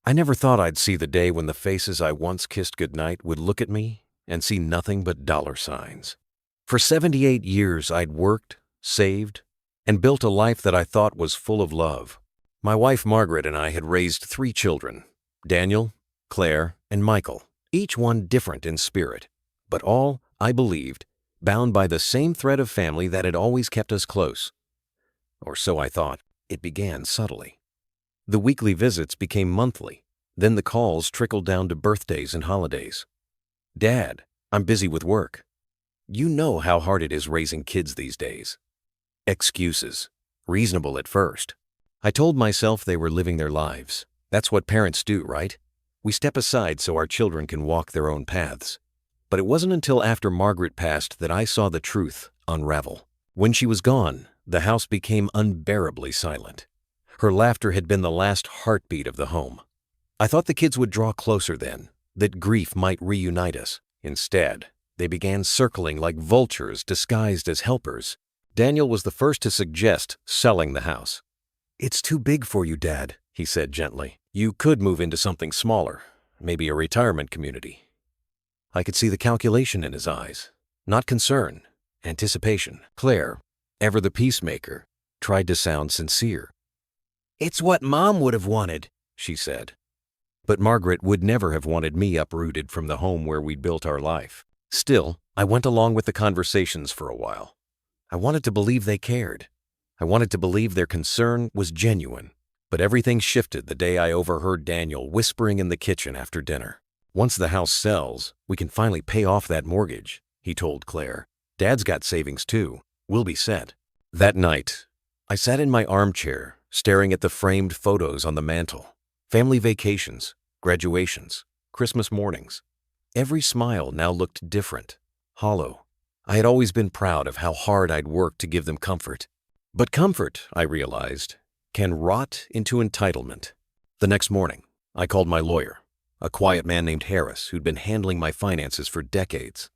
I never thought I'd see the day when the faces I once kissed goodnight would look at me and see nothing but dollar signs. For 78 years, I'd worked, saved, and built a life that I thought was full of love. My wife Margaret and I had raised 3 children, Daniel, Claire, and Michael, each one different in spirit, but all, I believed, bound by the same thread of family that had always kept us close. Or so I thought. It began subtly. The weekly visits became monthly. Then the calls trickled down to birthdays and holidays. "Dad, I'm busy with work. You know how hard it is raising kids these days." Excuses. Reasonable at first. I told myself they were living their lives. That's what parents do, right? We step aside so our children can walk their own paths. But it wasn't until after Margaret passed that I saw the truth unravel. When she was gone, the house became unbearably silent. Her laughter had been the last heartbeat of the home. I thought the kids would draw closer then, that grief might reunite us. Instead, they began circling like vultures disguised as helpers. Daniel was the first to suggest selling the house. "It's too big for you, Dad," he said gently. "You could move into something smaller, maybe a retirement community." I could see the calculation in his eyes. Not concern, anticipation. Claire, ever the peacemaker, tried to sound sincere. "It's what Mom would have wanted," she said. But Margaret would never have wanted me uprooted from the home where we'd built our life. Still, I went along with the conversations for a while. I wanted to believe they cared. I wanted to believe their concern was genuine. But everything shifted the day I overheard Daniel whispering in the kitchen after dinner. "Once the house sells, we can finally pay off that mortgage," he told Claire. "Dad's got savings too. We'll be set." That night, I sat in my armchair, staring at the framed photos on the mantel. Family vacations, graduations, Christmas mornings. Every smile now looked different, hollow. I had always been proud of how hard I'd worked to give them comfort. But comfort, I realized, can rot into entitlement. The next morning, I called my lawyer, a quiet man named Harris who'd been handling my finances for decades.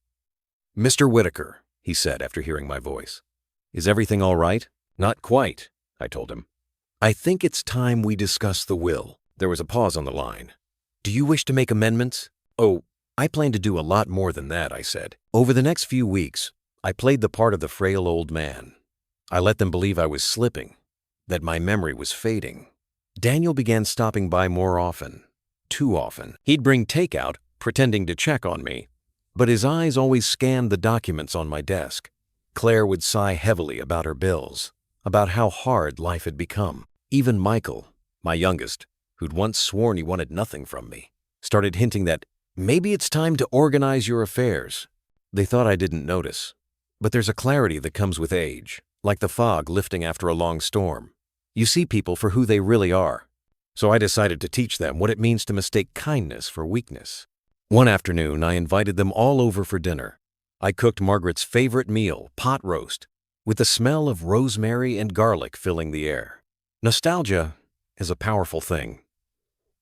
"Mr. Whitaker," he said after hearing my voice. "Is everything all right?" "Not quite," I told him. "I think it's time we discuss the will." There was a pause on the line. "Do you wish to make amendments?" "Oh, I plan to do a lot more than that," I said. Over the next few weeks, I played the part of the frail old man. I let them believe I was slipping, that my memory was fading. Daniel began stopping by more often, too often. He'd bring takeout, pretending to check on me, but his eyes always scanned the documents on my desk. Claire would sigh heavily about her bills, about how hard life had become. Even Michael, my youngest, who'd once sworn he wanted nothing from me, started hinting that maybe it's time to organize your affairs. They thought I didn't notice, but there's a clarity that comes with age, like the fog lifting after a long storm. You see people for who they really are. So I decided to teach them what it means to mistake kindness for weakness. One afternoon, I invited them all over for dinner. I cooked Margaret's favorite meal, pot roast, with the smell of rosemary and garlic filling the air. Nostalgia is a powerful thing.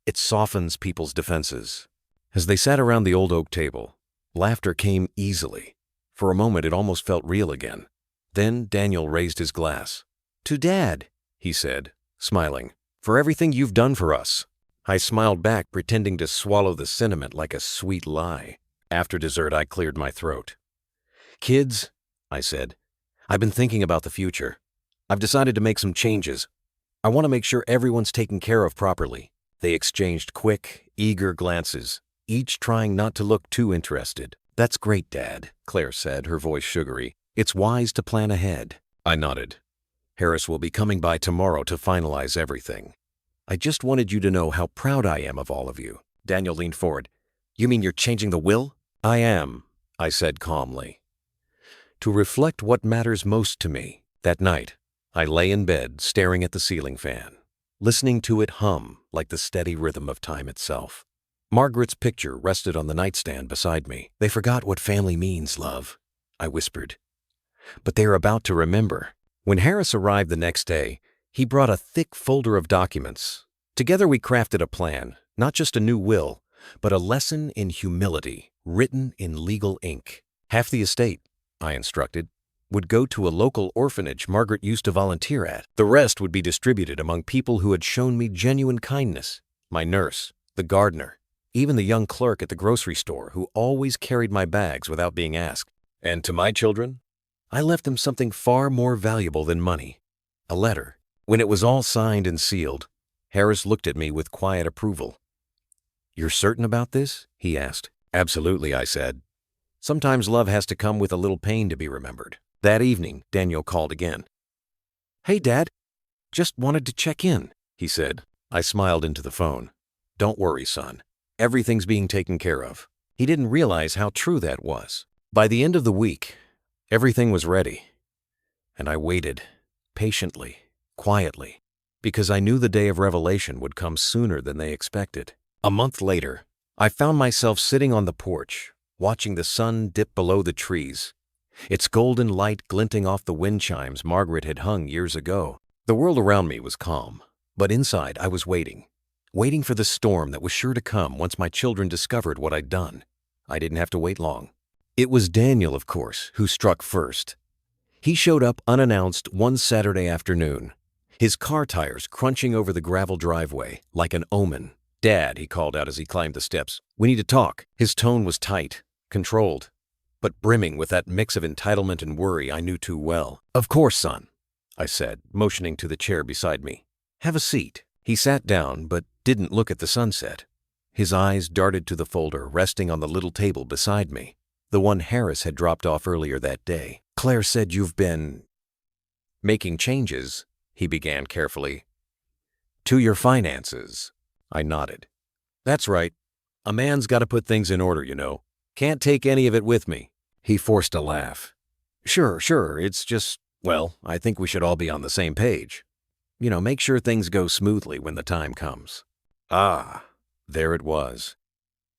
It softens people's defenses. As they sat around the old oak table, laughter came easily. For a moment, it almost felt real again. Then Daniel raised his glass. "To Dad," he said, smiling, "for everything you've done for us." I smiled back, pretending to swallow the sentiment like a sweet lie. After dessert, I cleared my throat. "Kids," I said, "I've been thinking about the future. I've decided to make some changes. I want to make sure everyone's taken care of properly." They exchanged quick, eager glances, each trying not to look too interested. "That's great, Dad," Claire said, her voice sugary. "It's wise to plan ahead." I nodded. "Harris will be coming by tomorrow to finalize everything. I just wanted you to know how proud I am of all of you." Daniel leaned forward. "You mean you're changing the will?" "I am," I said calmly. "To reflect what matters most to me." That night, I lay in bed staring at the ceiling fan, listening to it hum like the steady rhythm of time itself. Margaret's picture rested on the nightstand beside me. "They forgot what family means, love," I whispered. "But they are about to remember." When Harris arrived the next day, he brought a thick folder of documents. Together we crafted a plan, not just a new will, but a lesson in humility, written in legal ink. Half the estate, I instructed, would go to a local orphanage Margaret used to volunteer at. The rest would be distributed among people who had shown me genuine kindness: my nurse, the gardener, even the young clerk at the grocery store who always carried my bags without being asked. And to my children, I left them something far more valuable than money: a letter. When it was all signed and sealed, Harris looked at me with quiet approval. "You're certain about this?" he asked. "Absolutely," I said. "Sometimes love has to come with a little pain to be remembered." That evening, Daniel called again. "Hey, Dad, just wanted to check in," he said. I smiled into the phone. "Don't worry, son. Everything's being taken care of." He didn't realize how true that was. By the end of the week, everything was ready. And I waited, patiently, quietly, because I knew the day of revelation would come sooner than they expected. A month later, I found myself sitting on the porch, watching the sun dip below the trees, its golden light glinting off the wind chimes Margaret had hung years ago. The world around me was calm, but inside I was waiting for the storm that was sure to come once my children discovered what I'd done. I didn't have to wait long. It was Daniel, of course, who struck first. He showed up unannounced one Saturday afternoon, his car tires crunching over the gravel driveway like an omen. "Dad," he called out as he climbed the steps, "we need to talk." His tone was tight, controlled, but brimming with that mix of entitlement and worry I knew too well. "Of course, son," I said, motioning to the chair beside me. "Have a seat." He sat down, but didn't look at the sunset. His eyes darted to the folder resting on the little table beside me, the one Harris had dropped off earlier that day. "Claire said you've been making changes," he began carefully. "To your finances." I nodded. "That's right. A man's got to put things in order, you know. Can't take any of it with me." He forced a laugh. Sure. It's just, well, I think we should all be on the same page. Make sure things go smoothly when the time comes." Ah, there it was.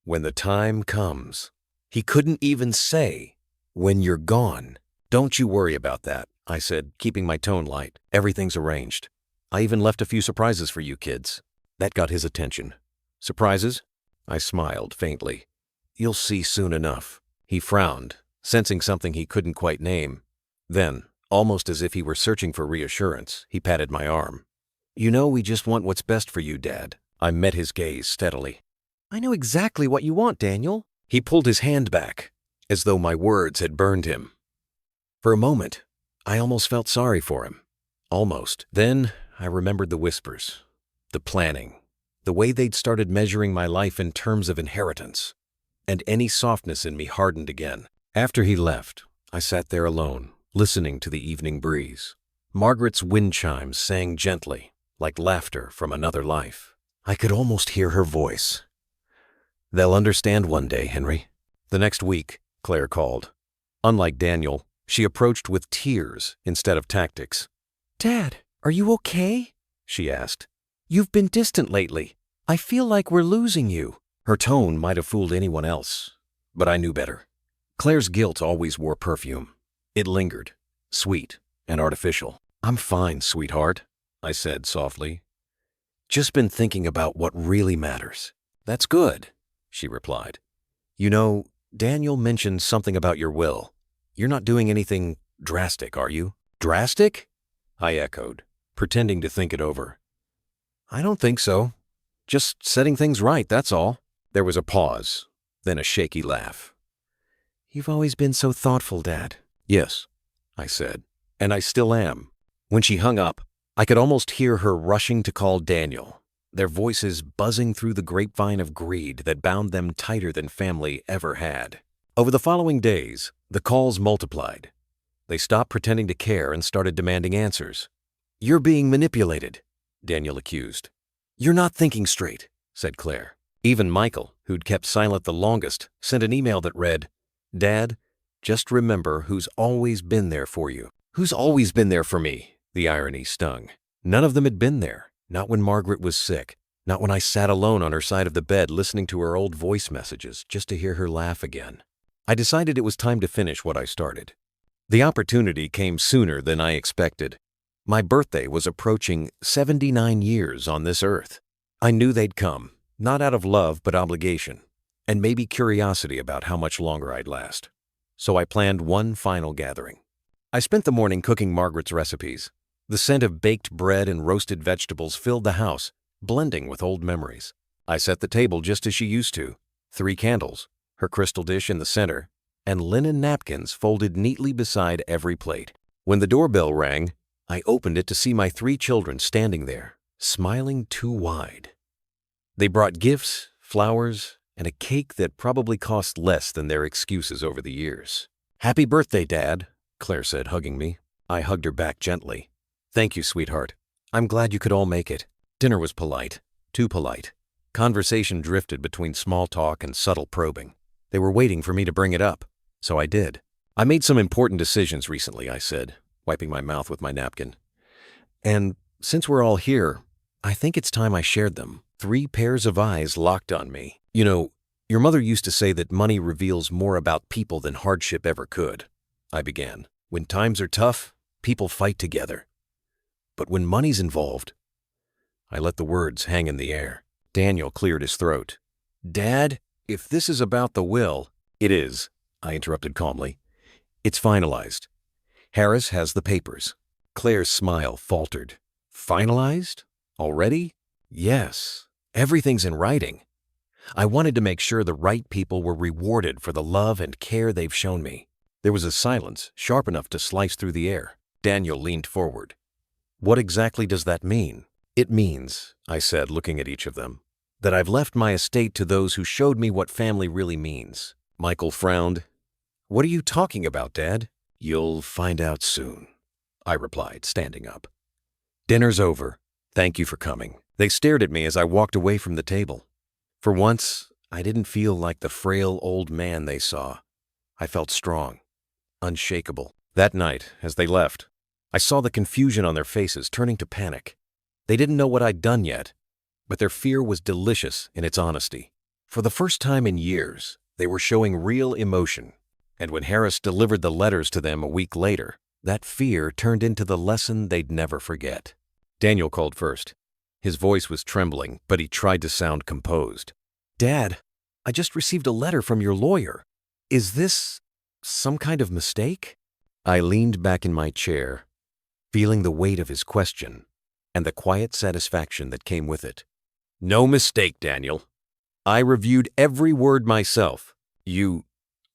When the time comes. He couldn't even say, "when you're gone." "Don't you worry about that," I said, keeping my tone light. "Everything's arranged. I even left a few surprises for you kids." That got his attention. "Surprises?" I smiled faintly. "You'll see soon enough." He frowned, sensing something he couldn't quite name. Then, almost as if he were searching for reassurance, he patted my arm. We just want what's best for you, Dad." I met his gaze steadily. "I know exactly what you want, Daniel." He pulled his hand back, as though my words had burned him. For a moment, I almost felt sorry for him. Almost. Then I remembered the whispers, the planning, the way they'd started measuring my life in terms of inheritance, and any softness in me hardened again. After he left, I sat there alone, listening to the evening breeze. Margaret's wind chimes sang gently, like laughter from another life. I could almost hear her voice. "They'll understand one day, Henry." The next week, Claire called. Unlike Daniel, she approached with tears instead of tactics. "Dad, are you okay?" she asked. "You've been distant lately. I feel like we're losing you." Her tone might have fooled anyone else, but I knew better. Claire's guilt always wore perfume. It lingered, sweet and artificial. "I'm fine, sweetheart," I said softly. "Just been thinking about what really matters." "That's good," she replied. Daniel mentioned something about your will. You're not doing anything drastic, are you?" "Drastic?" I echoed, pretending to think it over. "I don't think so. Just setting things right, that's all." There was a pause, then a shaky laugh. "You've always been so thoughtful, Dad." "Yes," I said, "and I still am." When she hung up, I could almost hear her rushing to call Daniel, their voices buzzing through the grapevine of greed that bound them tighter than family ever had. Over the following days, the calls multiplied. They stopped pretending to care and started demanding answers. "You're being manipulated," Daniel accused. "You're not thinking straight," said Claire. Even Michael, who'd kept silent the longest, sent an email that read, "Dad, just remember who's always been there for you." Who's always been there for me? The irony stung. None of them had been there. Not when Margaret was sick. Not when I sat alone on her side of the bed listening to her old voice messages just to hear her laugh again. I decided it was time to finish what I started. The opportunity came sooner than I expected. My birthday was approaching 79 years on this earth. I knew they'd come, not out of love but obligation, and maybe curiosity about how much longer I'd last. So I planned one final gathering. I spent the morning cooking Margaret's recipes. The scent of baked bread and roasted vegetables filled the house, blending with old memories. I set the table just as she used to. 3 candles, her crystal dish in the center, and linen napkins folded neatly beside every plate. When the doorbell rang, I opened it to see my 3 children standing there, smiling too wide. They brought gifts, flowers, and a cake that probably cost less than their excuses over the years. "Happy birthday, Dad," Claire said, hugging me. I hugged her back gently. "Thank you, sweetheart. I'm glad you could all make it." Dinner was polite, too polite. Conversation drifted between small talk and subtle probing. They were waiting for me to bring it up, so I did. "I made some important decisions recently," I said, wiping my mouth with my napkin. "And since we're all here, I think it's time I shared them." 3 pairs of eyes locked on me. "You know, your mother used to say that money reveals more about people than hardship ever could," I began. "When times are tough, people fight together. But when money's involved..." I let the words hang in the air. Daniel cleared his throat. "Dad, if this is about the will..." "It is," I interrupted calmly. "It's finalized. Harris has the papers." Claire's smile faltered. "Finalized? Already?" "Yes. Everything's in writing. I wanted to make sure the right people were rewarded for the love and care they've shown me." There was a silence sharp enough to slice through the air. Daniel leaned forward. "What exactly does that mean?" "It means," I said, looking at each of them, "that I've left my estate to those who showed me what family really means." Michael frowned. "What are you talking about, Dad?" "You'll find out soon," I replied, standing up. "Dinner's over. Thank you for coming." They stared at me as I walked away from the table. For once, I didn't feel like the frail old man they saw. I felt strong, unshakable. That night, as they left, I saw the confusion on their faces turning to panic. They didn't know what I'd done yet, but their fear was delicious in its honesty. For the first time in years, they were showing real emotion. And when Harris delivered the letters to them a week later, that fear turned into the lesson they'd never forget. Daniel called first. His voice was trembling, but he tried to sound composed. "Dad, I just received a letter from your lawyer. Is this some kind of mistake?" I leaned back in my chair, feeling the weight of his question and the quiet satisfaction that came with it. "No mistake, Daniel. I reviewed every word myself." "You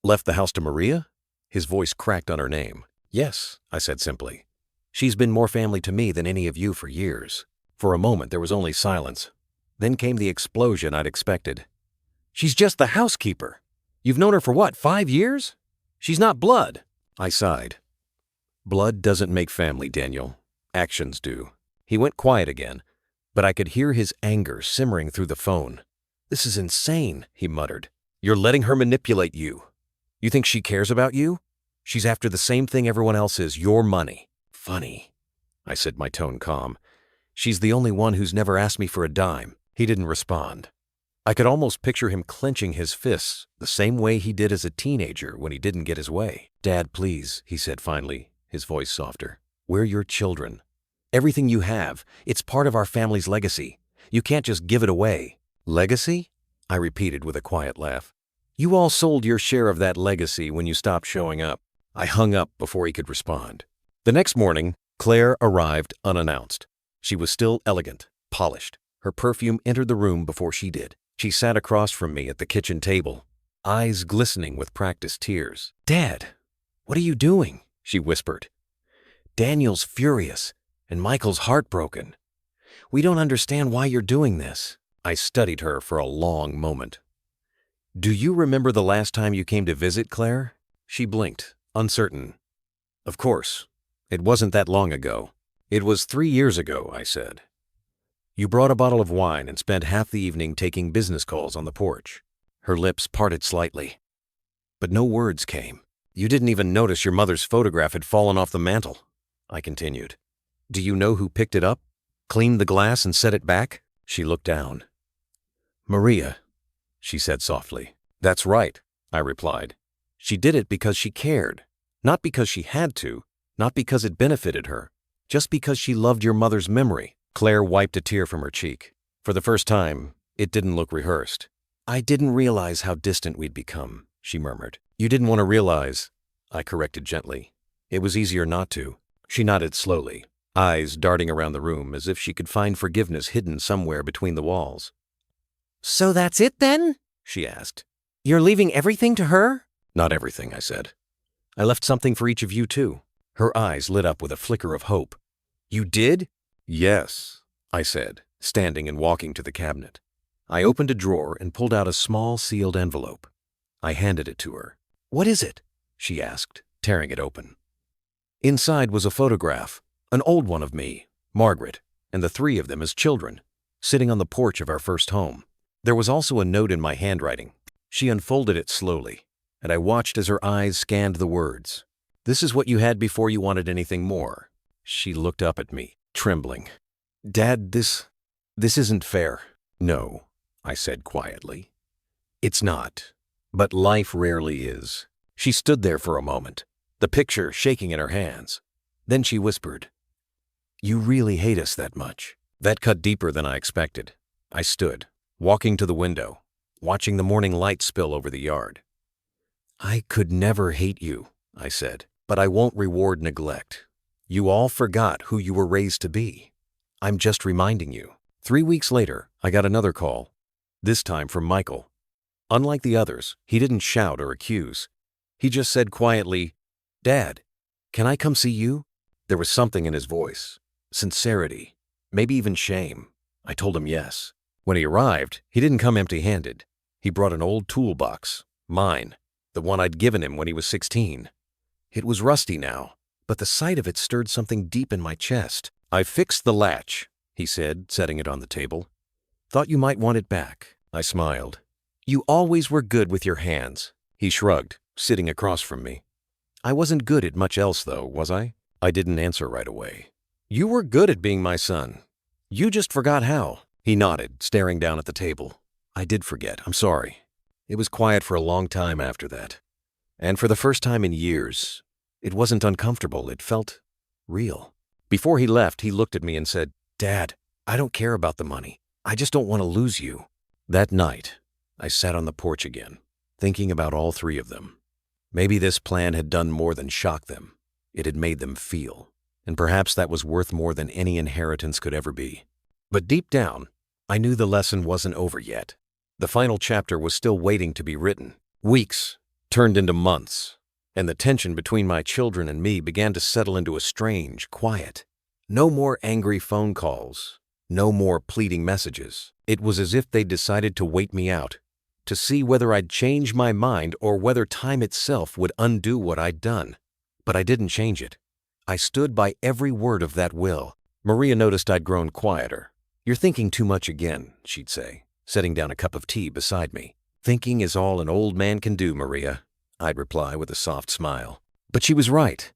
left the house to Maria?" His voice cracked on her name. "Yes," I said simply. "She's been more family to me than any of you for years." For a moment, there was only silence. Then came the explosion I'd expected. "She's just the housekeeper. You've known her for what, 5 years? She's not blood." I sighed. "Blood doesn't make family, Daniel. Actions do." He went quiet again, but I could hear his anger simmering through the phone. "This is insane," he muttered. "You're letting her manipulate you. You think she cares about you? She's after the same thing everyone else is, your money." "Funny," I said, my tone calm. "She's the only one who's never asked me for a dime." He didn't respond. I could almost picture him clenching his fists the same way he did as a teenager when he didn't get his way. "Dad, please," he said finally, his voice softer. "We're your children. Everything you have, it's part of our family's legacy. You can't just give it away." "Legacy?" I repeated with a quiet laugh. "You all sold your share of that legacy when you stopped showing up." I hung up before he could respond. The next morning, Claire arrived unannounced. She was still elegant, polished. Her perfume entered the room before she did. She sat across from me at the kitchen table, eyes glistening with practiced tears. "Dad, what are you doing?" she whispered. "Daniel's furious, and Michael's heartbroken. We don't understand why you're doing this." I studied her for a long moment. "Do you remember the last time you came to visit, Claire?" She blinked, uncertain. "Of course. It wasn't that long ago." "It was 3 years ago," I said. "You brought a bottle of wine and spent half the evening taking business calls on the porch." Her lips parted slightly, but no words came. "You didn't even notice your mother's photograph had fallen off the mantel," I continued. "Do you know who picked it up, cleaned the glass, and set it back?" She looked down. "Maria," she said softly. "That's right," I replied. "She did it because she cared, not because she had to, not because it benefited her, just because she loved your mother's memory." Claire wiped a tear from her cheek. For the first time, it didn't look rehearsed. "I didn't realize how distant we'd become," she murmured. "You didn't want to realize," I corrected gently. "It was easier not to." She nodded slowly, eyes darting around the room as if she could find forgiveness hidden somewhere between the walls. "So that's it then?" she asked. "You're leaving everything to her?" "Not everything," I said. "I left something for each of you, too." Her eyes lit up with a flicker of hope. "You did?" "Yes," I said, standing and walking to the cabinet. I opened a drawer and pulled out a small sealed envelope. I handed it to her. "What is it?" she asked, tearing it open. Inside was a photograph, an old one of me, Margaret, and the three of them as children, sitting on the porch of our first home. There was also a note in my handwriting. She unfolded it slowly, and I watched as her eyes scanned the words. "This is what you had before you wanted anything more." She looked up at me, trembling. "Dad, this isn't fair." "No," I said quietly. "It's not. But life rarely is." She stood there for a moment, the picture shaking in her hands. Then she whispered, "You really hate us that much?" That cut deeper than I expected. I stood, walking to the window, watching the morning light spill over the yard. "I could never hate you," I said, "but I won't reward neglect. You all forgot who you were raised to be. I'm just reminding you." 3 weeks later, I got another call, this time from Michael. Unlike the others, he didn't shout or accuse. He just said quietly, "Dad, can I come see you?" There was something in his voice, sincerity, maybe even shame. I told him yes. When he arrived, he didn't come empty-handed. He brought an old toolbox, mine, the one I'd given him when he was 16. It was rusty now, but the sight of it stirred something deep in my chest. "I fixed the latch," he said, setting it on the table. "Thought you might want it back." I smiled. "You always were good with your hands." He shrugged, sitting across from me. "I wasn't good at much else, though, was I?" I didn't answer right away. "You were good at being my son. You just forgot how." He nodded, staring down at the table. "I did forget. I'm sorry." It was quiet for a long time after that. And for the first time in years, it wasn't uncomfortable. It felt real. Before he left, he looked at me and said, "Dad, I don't care about the money. I just don't want to lose you." That night, I sat on the porch again, thinking about all three of them. Maybe this plan had done more than shock them. It had made them feel. And perhaps that was worth more than any inheritance could ever be. But deep down, I knew the lesson wasn't over yet. The final chapter was still waiting to be written. Weeks turned into months, and the tension between my children and me began to settle into a strange quiet. No more angry phone calls. No more pleading messages. It was as if they'd decided to wait me out, to see whether I'd change my mind or whether time itself would undo what I'd done. But I didn't change it. I stood by every word of that will. Maria noticed I'd grown quieter. "You're thinking too much again," she'd say, setting down a cup of tea beside me. "Thinking is all an old man can do, Maria," I'd reply with a soft smile. But she was right.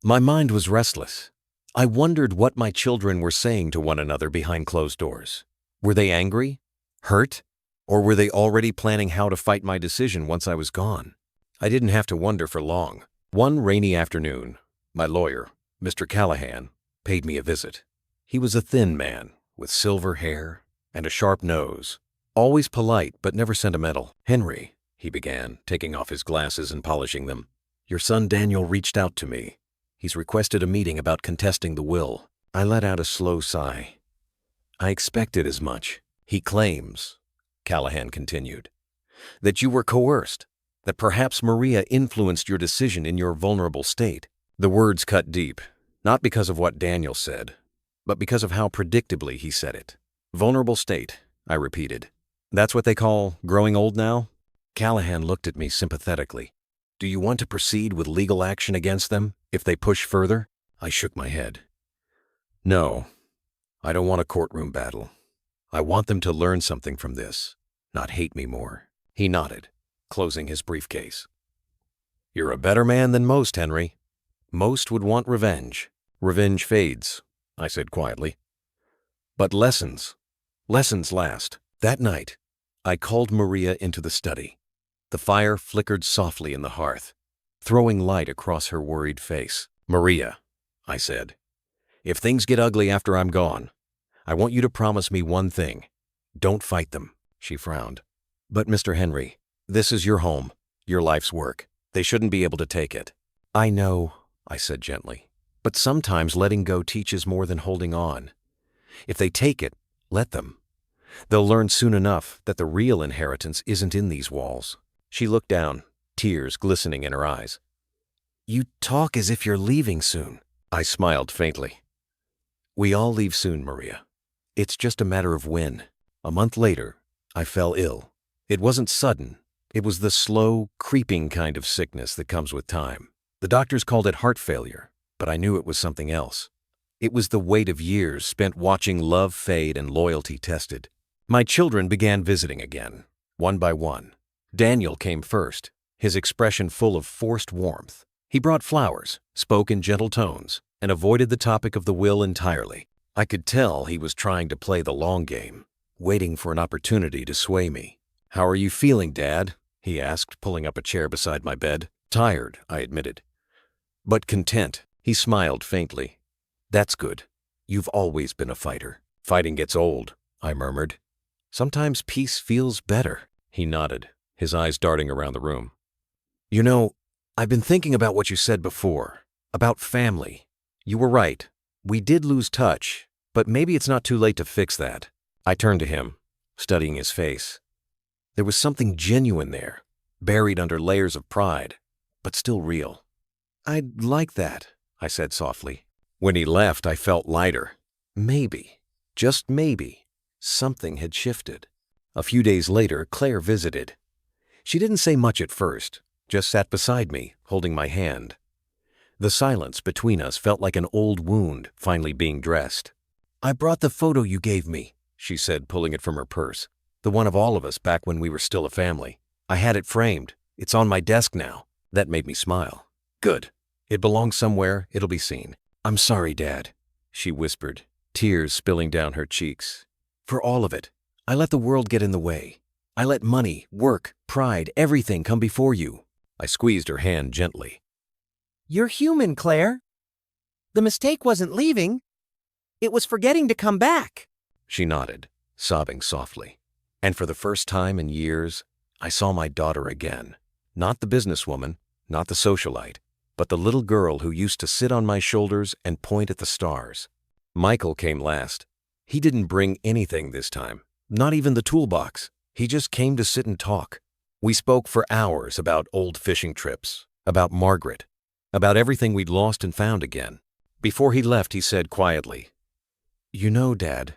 My mind was restless. I wondered what my children were saying to one another behind closed doors. Were they angry? Hurt? Or were they already planning how to fight my decision once I was gone? I didn't have to wonder for long. One rainy afternoon, my lawyer, Mr. Callahan, paid me a visit. He was a thin man with silver hair and a sharp nose, always polite but never sentimental. "Henry," he began, taking off his glasses and polishing them, "your son Daniel reached out to me. He's requested a meeting about contesting the will." I let out a slow sigh. "I expected as much. He claims," Callahan continued, "that you were coerced, that perhaps Maria influenced your decision in your vulnerable state." The words cut deep, not because of what Daniel said, but because of how predictably he said it. "Vulnerable state," I repeated. "That's what they call growing old now?" Callahan looked at me sympathetically. "Do you want to proceed with legal action against them if they push further?" I shook my head. "No, I don't want a courtroom battle. I want them to learn something from this, not hate me more." He nodded, closing his briefcase. "You're a better man than most, Henry. Most would want revenge. Revenge fades," I said quietly. "But lessons last." That night, I called Maria into the study. The fire flickered softly in the hearth, throwing light across her worried face. "Maria," I said, "if things get ugly after I'm gone, I want you to promise me one thing. Don't fight them." She frowned. "But Mr. Henry, this is your home, your life's work. They shouldn't be able to take it." "I know," I said gently, "but sometimes letting go teaches more than holding on. If they take it, let them. They'll learn soon enough that the real inheritance isn't in these walls." She looked down, tears glistening in her eyes. "You talk as if you're leaving soon." I smiled faintly. "We all leave soon, Maria. It's just a matter of when." A month later, I fell ill. It wasn't sudden. It was the slow, creeping kind of sickness that comes with time. The doctors called it heart failure, but I knew it was something else. It was the weight of years spent watching love fade and loyalty tested. My children began visiting again, one by one. Daniel came first, his expression full of forced warmth. He brought flowers, spoke in gentle tones, and avoided the topic of the will entirely. I could tell he was trying to play the long game, waiting for an opportunity to sway me. "How are you feeling, Dad?" he asked, pulling up a chair beside my bed. "Tired," I admitted. "But content." He smiled faintly. "That's good. You've always been a fighter." "Fighting gets old," I murmured. "Sometimes peace feels better." He nodded, his eyes darting around the room. "You know, I've been thinking about what you said before, about family. You were right. We did lose touch, but maybe it's not too late to fix that." I turned to him, studying his face. There was something genuine there, buried under layers of pride, but still real. "I'd like that," I said softly. When he left, I felt lighter. Maybe, just maybe, something had shifted. A few days later, Claire visited. She didn't say much at first, just sat beside me, holding my hand. The silence between us felt like an old wound finally being dressed. "I brought the photo you gave me," she said, pulling it from her purse. "The one of all of us back when we were still a family. I had it framed. It's on my desk now." That made me smile. "Good. It belongs somewhere. It'll be seen." "I'm sorry, Dad," she whispered, tears spilling down her cheeks. "For all of it. I let the world get in the way. I let money, work, pride, everything come before you." I squeezed her hand gently. "You're human, Claire. The mistake wasn't leaving. It was forgetting to come back." She nodded, sobbing softly. And for the first time in years, I saw my daughter again. Not the businesswoman, not the socialite, but the little girl who used to sit on my shoulders and point at the stars. Michael came last. He didn't bring anything this time, not even the toolbox. He just came to sit and talk. We spoke for hours about old fishing trips, about Margaret, about everything we'd lost and found again. Before he left, he said quietly, "You know, Dad,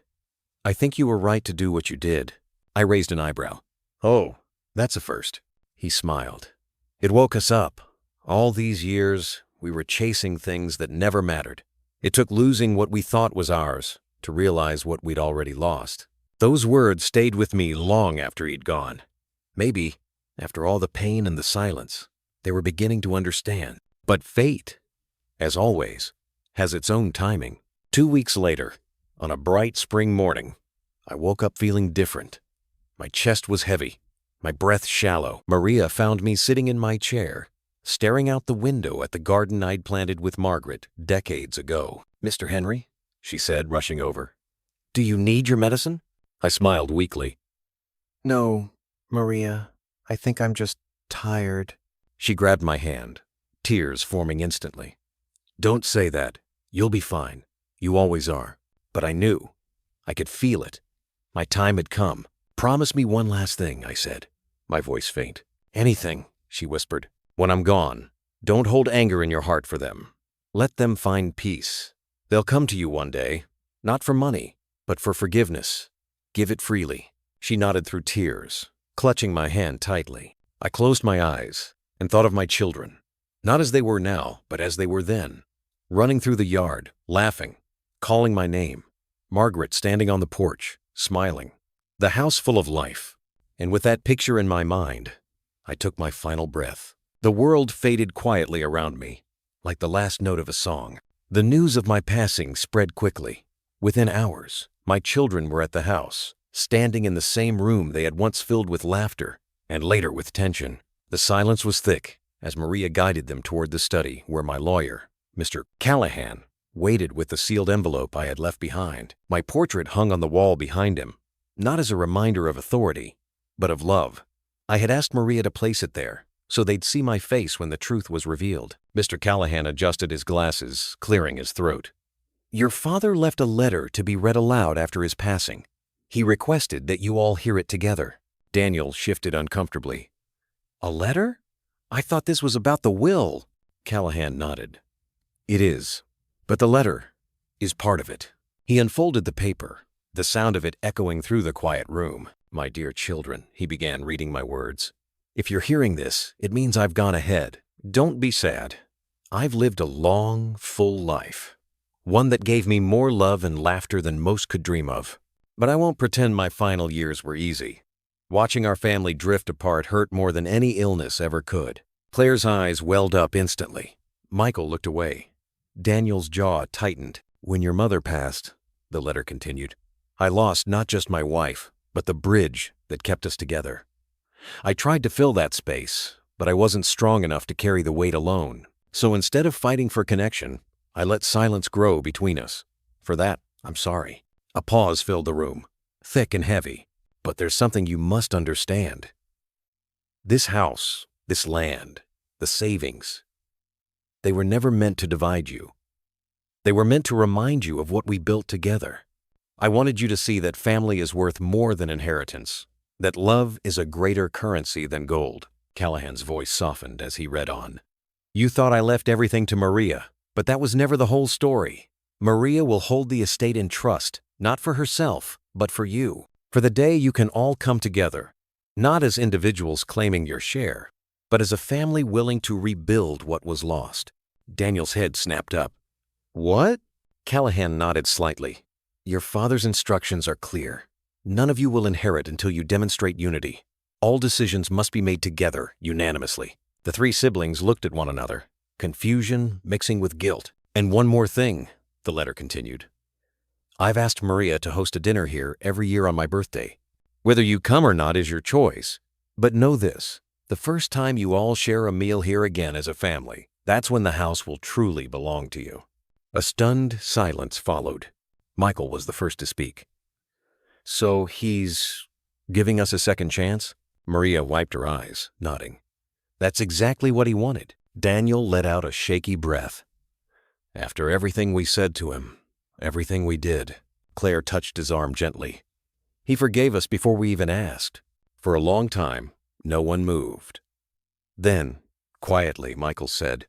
I think you were right to do what you did." I raised an eyebrow. "Oh, that's a first." He smiled. "It woke us up. All these years, we were chasing things that never mattered. It took losing what we thought was ours to realize what we'd already lost." Those words stayed with me long after he'd gone. Maybe, after all the pain and the silence, they were beginning to understand. But fate, as always, has its own timing. 2 weeks later, on a bright spring morning, I woke up feeling different. My chest was heavy, my breath shallow. Maria found me sitting in my chair, staring out the window at the garden I'd planted with Margaret decades ago. "Mr. Henry," she said, rushing over. "Do you need your medicine?" I smiled weakly. "No, Maria. I think I'm just tired." She grabbed my hand, tears forming instantly. "Don't say that. You'll be fine. You always are." But I knew. I could feel it. My time had come. "Promise me one last thing," I said, my voice faint. "Anything," she whispered. "When I'm gone, don't hold anger in your heart for them. Let them find peace. They'll come to you one day, not for money, but for forgiveness. Give it freely." She nodded through tears, clutching my hand tightly. I closed my eyes and thought of my children, not as they were now, but as they were then, running through the yard, laughing, calling my name. Margaret standing on the porch, smiling. The house full of life. And with that picture in my mind, I took my final breath. The world faded quietly around me, like the last note of a song. The news of my passing spread quickly. Within hours, my children were at the house, standing in the same room they had once filled with laughter, and later with tension. The silence was thick as Maria guided them toward the study where my lawyer, Mr. Callahan, waited with the sealed envelope I had left behind. My portrait hung on the wall behind him, not as a reminder of authority, but of love. I had asked Maria to place it there, so they'd see my face when the truth was revealed. Mr. Callahan adjusted his glasses, clearing his throat. "Your father left a letter to be read aloud after his passing. He requested that you all hear it together. Daniel shifted uncomfortably. A letter? I thought this was about the will. Callahan nodded. It is, but the letter is part of it. He unfolded the paper, the sound of it echoing through the quiet room. My dear children, he began reading my words. If you're hearing this, it means I've gone ahead. Don't be sad. I've lived a long, full life. One that gave me more love and laughter than most could dream of. But I won't pretend my final years were easy. Watching our family drift apart hurt more than any illness ever could. Claire's eyes welled up instantly. Michael looked away. Daniel's jaw tightened. When your mother passed, the letter continued, I lost not just my wife, but the bridge that kept us together. I tried to fill that space, but I wasn't strong enough to carry the weight alone. So instead of fighting for connection, I let silence grow between us. For that, I'm sorry. A pause filled the room, thick and heavy. But there's something you must understand. This house, this land, the savings, they were never meant to divide you. They were meant to remind you of what we built together. I wanted you to see that family is worth more than inheritance, that love is a greater currency than gold. Callahan's voice softened as he read on. You thought I left everything to Maria, but that was never the whole story. Maria will hold the estate in trust, not for herself, but for you. For the day you can all come together, not as individuals claiming your share, but as a family willing to rebuild what was lost. Daniel's head snapped up. What? Callahan nodded slightly. Your father's instructions are clear. None of you will inherit until you demonstrate unity. All decisions must be made together, unanimously. The three siblings looked at one another, confusion mixing with guilt. And one more thing, the letter continued. I've asked Maria to host a dinner here every year on my birthday. Whether you come or not is your choice. But know this, the first time you all share a meal here again as a family, that's when the house will truly belong to you. A stunned silence followed. Michael was the first to speak. So he's giving us a second chance? Maria wiped her eyes, nodding. That's exactly what he wanted. Daniel let out a shaky breath. After everything we said to him, everything we did, Claire touched his arm gently. He forgave us before we even asked. For a long time, no one moved. Then, quietly, Michael said,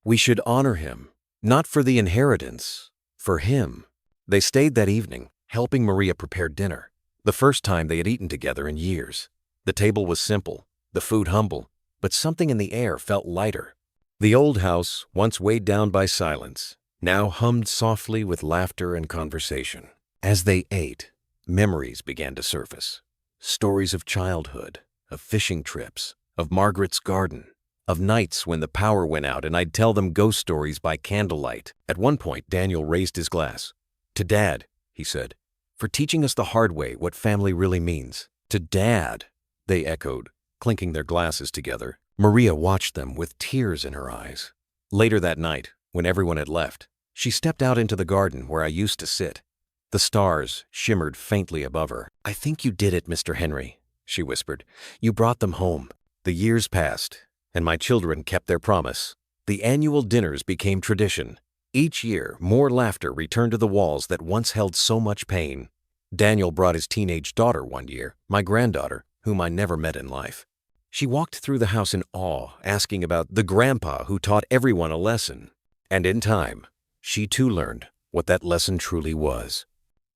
we should honor him, not for the inheritance, for him. They stayed that evening, helping Maria prepare dinner, the first time they had eaten together in years. The table was simple, the food humble, but something in the air felt lighter. The old house, once weighed down by silence, now hummed softly with laughter and conversation. As they ate, memories began to surface. Stories of childhood, of fishing trips, of Margaret's garden, of nights when the power went out and I'd tell them ghost stories by candlelight. At one point, Daniel raised his glass. To Dad, he said, for teaching us the hard way what family really means. To Dad, they echoed, clinking their glasses together. Maria watched them with tears in her eyes. Later that night, when everyone had left, she stepped out into the garden where I used to sit. The stars shimmered faintly above her. I think you did it, Mr. Henry, she whispered. You brought them home. The years passed, and my children kept their promise. The annual dinners became tradition. Each year, more laughter returned to the walls that once held so much pain. Daniel brought his teenage daughter one year, my granddaughter, whom I never met in life. She walked through the house in awe, asking about the grandpa who taught everyone a lesson. And in time, she too learned what that lesson truly was.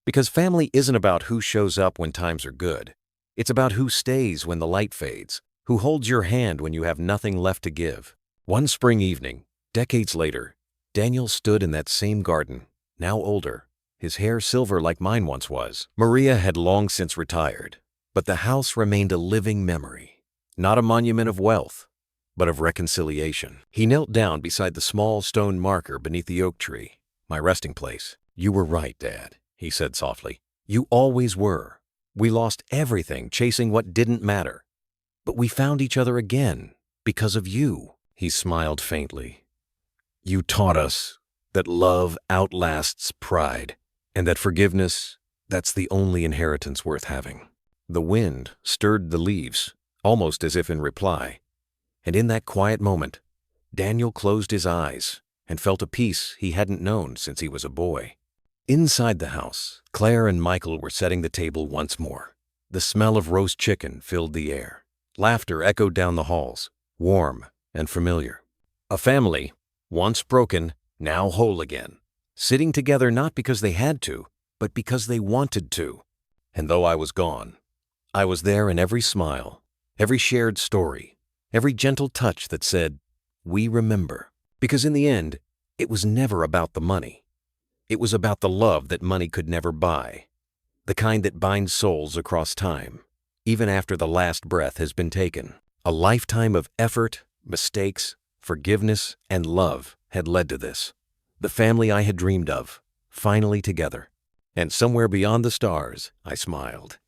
Because family isn't about who shows up when times are good. It's about who stays when the light fades, who holds your hand when you have nothing left to give. One spring evening, decades later, Daniel stood in that same garden, now older, his hair silver like mine once was. Maria had long since retired, but the house remained a living memory. Not a monument of wealth, but of reconciliation. He knelt down beside the small stone marker beneath the oak tree, my resting place. You were right, Dad, he said softly. You always were. We lost everything chasing what didn't matter. But we found each other again because of you. He smiled faintly. You taught us that love outlasts pride, and that forgiveness, that's the only inheritance worth having. The wind stirred the leaves, almost as if in reply. And in that quiet moment, Daniel closed his eyes and felt a peace he hadn't known since he was a boy. Inside the house, Claire and Michael were setting the table once more. The smell of roast chicken filled the air. Laughter echoed down the halls, warm and familiar. A family, once broken, now whole again, sitting together not because they had to, but because they wanted to. And though I was gone, I was there in every smile, every shared story, every gentle touch that said, "We remember." Because in the end, it was never about the money. It was about the love that money could never buy, the kind that binds souls across time, even after the last breath has been taken. A lifetime of effort, mistakes, forgiveness, and love had led to this. The family I had dreamed of, finally together. And somewhere beyond the stars, I smiled.